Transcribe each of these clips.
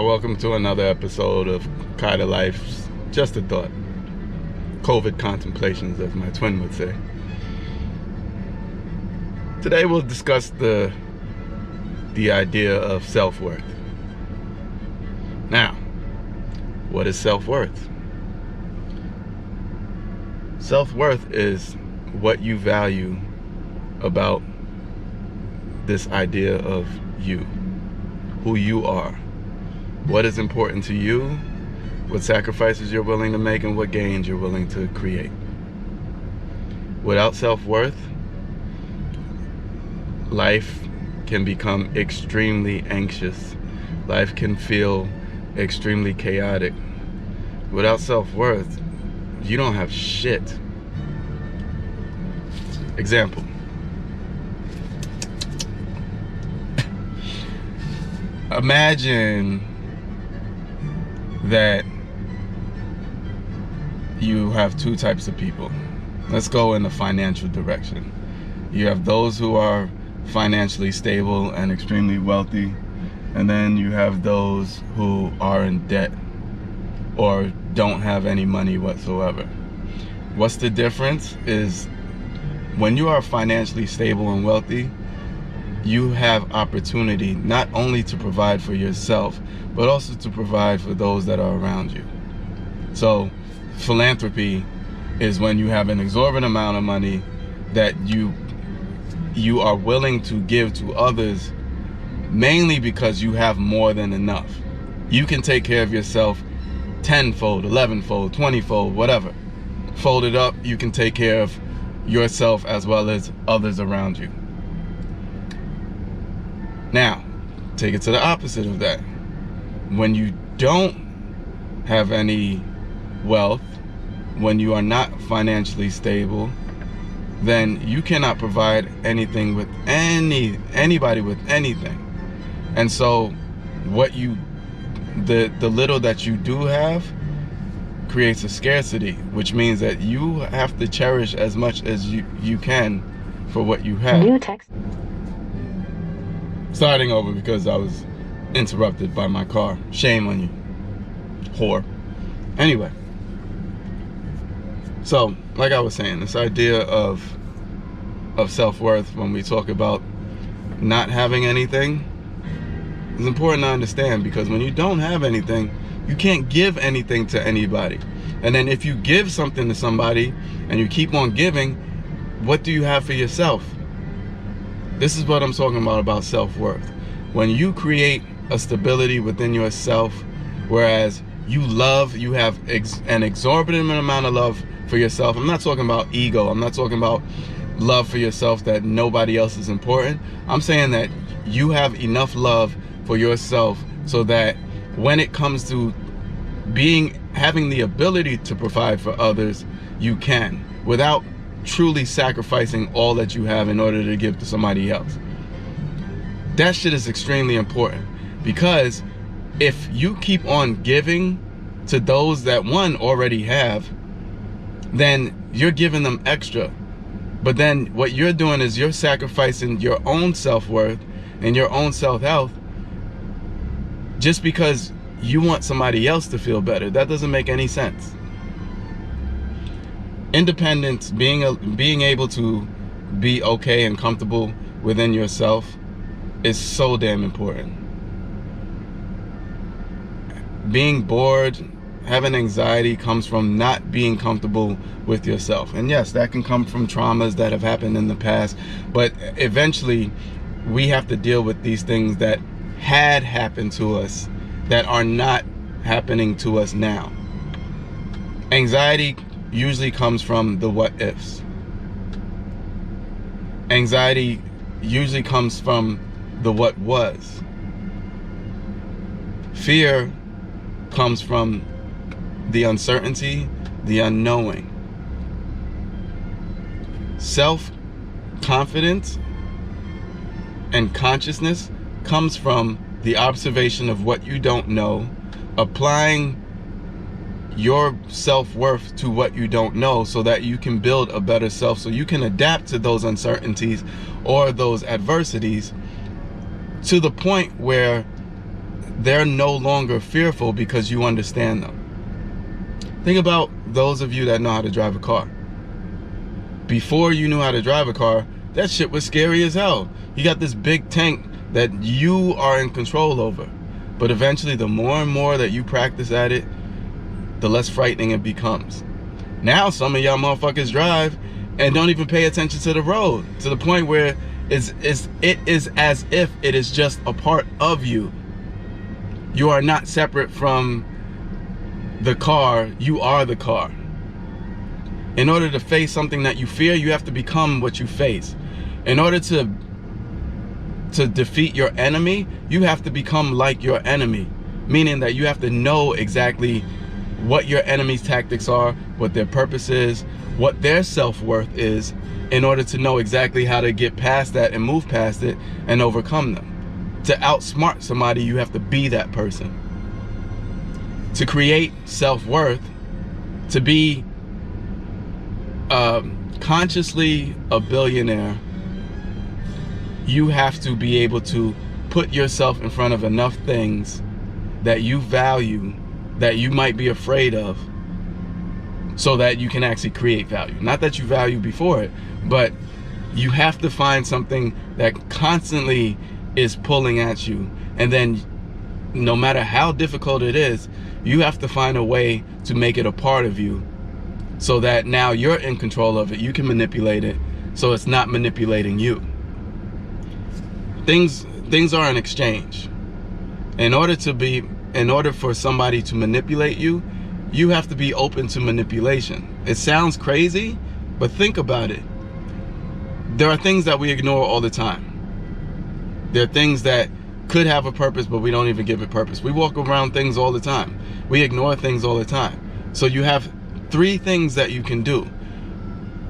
Welcome to another episode of Kida Life's Just a Thought. COVID contemplations, as my twin would say. Today we'll discuss the idea of self-worth. Now, what is self-worth? Self-worth is what you value about this idea of you, who you are, what is important to you, what sacrifices you're willing to make, and what gains you're willing to create. Without self-worth, life can become extremely anxious. Life can feel extremely chaotic. Without self-worth, you don't have shit. Example. Imagine that you have two types of people. Let's go in the financial direction. You have those who are financially stable and extremely wealthy, and then you have those who are in debt or don't have any money whatsoever. What's the difference is when you are financially stable and wealthy, you have opportunity not only to provide for yourself, but also to provide for those that are around you. So philanthropy is when you have an exorbitant amount of money that you are willing to give to others, mainly because you have more than enough. You can take care of yourself tenfold, 11-fold, 20-fold, whatever. Fold it up, you can take care of yourself as well as others around you. Now, take it to the opposite of that. When you don't have any wealth, when you are not financially stable, then you cannot provide anything with anybody with anything. And so what the little that you do have creates a scarcity, which means that you have to cherish as much as you can for what you have. New text. Starting over because I was interrupted by my car. Shame on you, whore. Anyway, so like I was saying, this idea of self-worth, when we talk about not having anything, is important to understand, because when you don't have anything, you can't give anything to anybody. And then if you give something to somebody and you keep on giving, what do you have for yourself? This is what I'm talking about self-worth. When you create a stability within yourself, whereas you have an exorbitant amount of love for yourself. I'm not talking about ego. I'm not talking about love for yourself that nobody else is important. I'm saying that you have enough love for yourself so that when it comes to having the ability to provide for others, you can, without truly sacrificing all that you have in order to give to somebody else. That shit is extremely important, because if you keep on giving to those that already have, then you're giving them extra. But then what you're doing is you're sacrificing your own self-worth and your own self-health just because you want somebody else to feel better. That doesn't make any sense. Independence, being able to be okay and comfortable within yourself, is so damn important. Being bored, having anxiety comes from not being comfortable with yourself. And yes, that can come from traumas that have happened in the past, but eventually we have to deal with these things that had happened to us that are not happening to us now. Anxiety usually comes from the what ifs. Anxiety usually comes from the what was. Fear comes from the uncertainty, the unknowing. Self-confidence and consciousness comes from the observation of what you don't know, applying your self-worth to what you don't know so that you can build a better self, so you can adapt to those uncertainties or those adversities to the point where they're no longer fearful because you understand them. Think about those of you that know how to drive a car. Before you knew how to drive a car, that shit was scary as hell. You got this big tank that you are in control over. But eventually, the more and more that you practice at it, the less frightening it becomes. Now, some of y'all motherfuckers drive and don't even pay attention to the road, to the point where it is as if it is just a part of you. You are not separate from the car, you are the car. In order to face something that you fear, you have to become what you face. In order to defeat your enemy, you have to become like your enemy. Meaning that you have to know exactly what your enemy's tactics are, what their purpose is, what their self-worth is, in order to know exactly how to get past that and move past it and overcome them. To outsmart somebody, you have to be that person. To create self-worth, to be consciously a billionaire, you have to be able to put yourself in front of enough things that you value, that you might be afraid of, so that you can actually create value. Not that you value before it, but you have to find something that constantly is pulling at you. And then no matter how difficult it is, you have to find a way to make it a part of you, so that now you're in control of it. You can manipulate it so it's not manipulating you. Things are an exchange. In order for somebody to manipulate you, you have to be open to manipulation. It sounds crazy, but think about it. There are things that we ignore all the time. There are things that could have a purpose, but we don't even give it purpose. We walk around things all the time. We ignore things all the time. So you have 3 things that you can do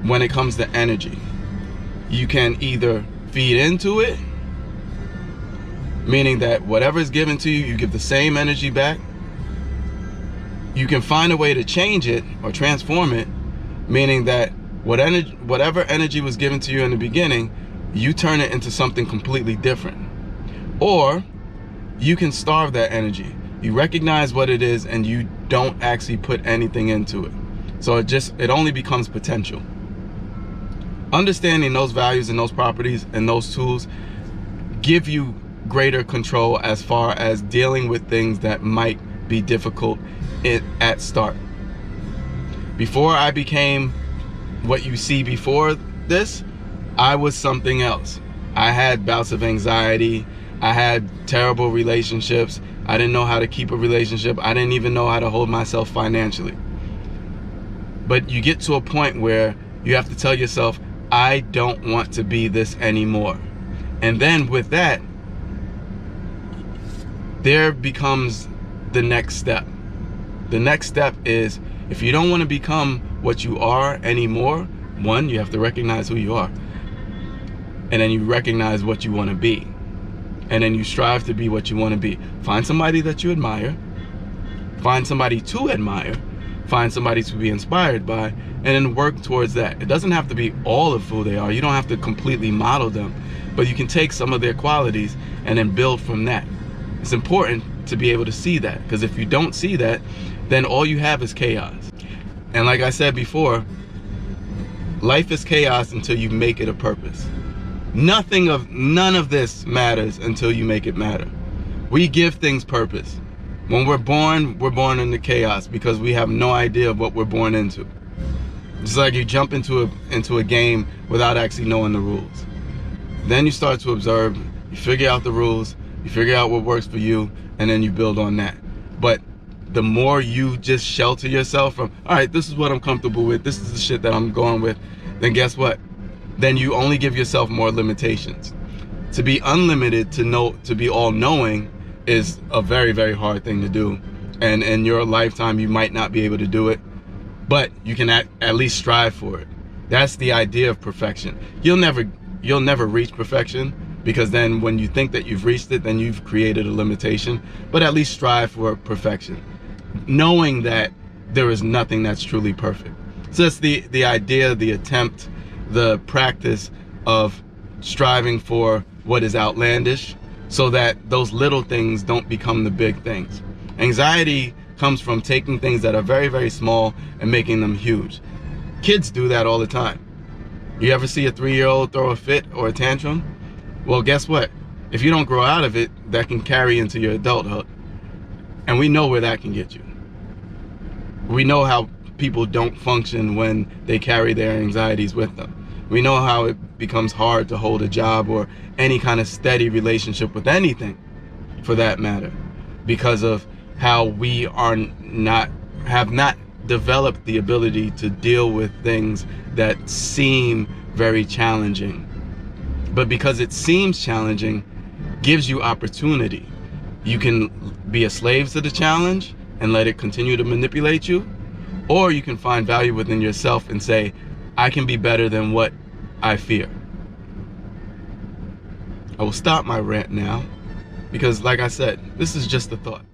when it comes to energy. You can either feed into it, meaning that whatever is given to you, you give the same energy back. You can find a way to change it or transform it, meaning that whatever energy was given to you in the beginning, you turn it into something completely different. Or you can starve that energy. You recognize what it is and you don't actually put anything into it. So it only becomes potential. Understanding those values and those properties and those tools give you greater control as far as dealing with things that might be difficult at start. Before I became what you see before this, I was something else. I had bouts of anxiety. I had terrible relationships. I didn't know how to keep a relationship. I didn't even know how to hold myself financially. But you get to a point where you have to tell yourself, I don't want to be this anymore. And then with that, there becomes the next step. The next step is, if you don't want to become what you are anymore, one, you have to recognize who you are. And then you recognize what you want to be. And then you strive to be what you want to be. Find somebody that you admire. Find somebody to admire. Find somebody to be inspired by. And then work towards that. It doesn't have to be all of who they are. You don't have to completely model them. But you can take some of their qualities and then build from that. It's important to be able to see that, because if you don't see that, then all you have is chaos. And like I said before, life is chaos until you make it a purpose. None of this matters until you make it matter. We give things purpose. When we're born into chaos because we have no idea of what we're born into. It's like you jump into a game without actually knowing the rules. Then you start to observe, you figure out the rules, you figure out what works for you, and then you build on that. But the more you just shelter yourself from, all right, this is what I'm comfortable with, this is the shit that I'm going with, then guess what? Then you only give yourself more limitations. To be unlimited, to be all-knowing is a very, very hard thing to do. And in your lifetime, you might not be able to do it, but you can at least strive for it. That's the idea of perfection. You'll never reach perfection, because then when you think that you've reached it, then you've created a limitation. But at least strive for perfection, knowing that there is nothing that's truly perfect. So that's the idea, the attempt, the practice of striving for what is outlandish, so that those little things don't become the big things. Anxiety comes from taking things that are very, very small and making them huge. Kids do that all the time. You ever see a 3-year-old throw a fit or a tantrum? Well, guess what? If you don't grow out of it, that can carry into your adulthood. And we know where that can get you. We know how people don't function when they carry their anxieties with them. We know how it becomes hard to hold a job or any kind of steady relationship with anything, for that matter, because of how we have not developed the ability to deal with things that seem very challenging. But because it seems challenging, gives you opportunity. You can be a slave to the challenge and let it continue to manipulate you, or you can find value within yourself and say, I can be better than what I fear. I will stop my rant now because, like I said, this is just a thought.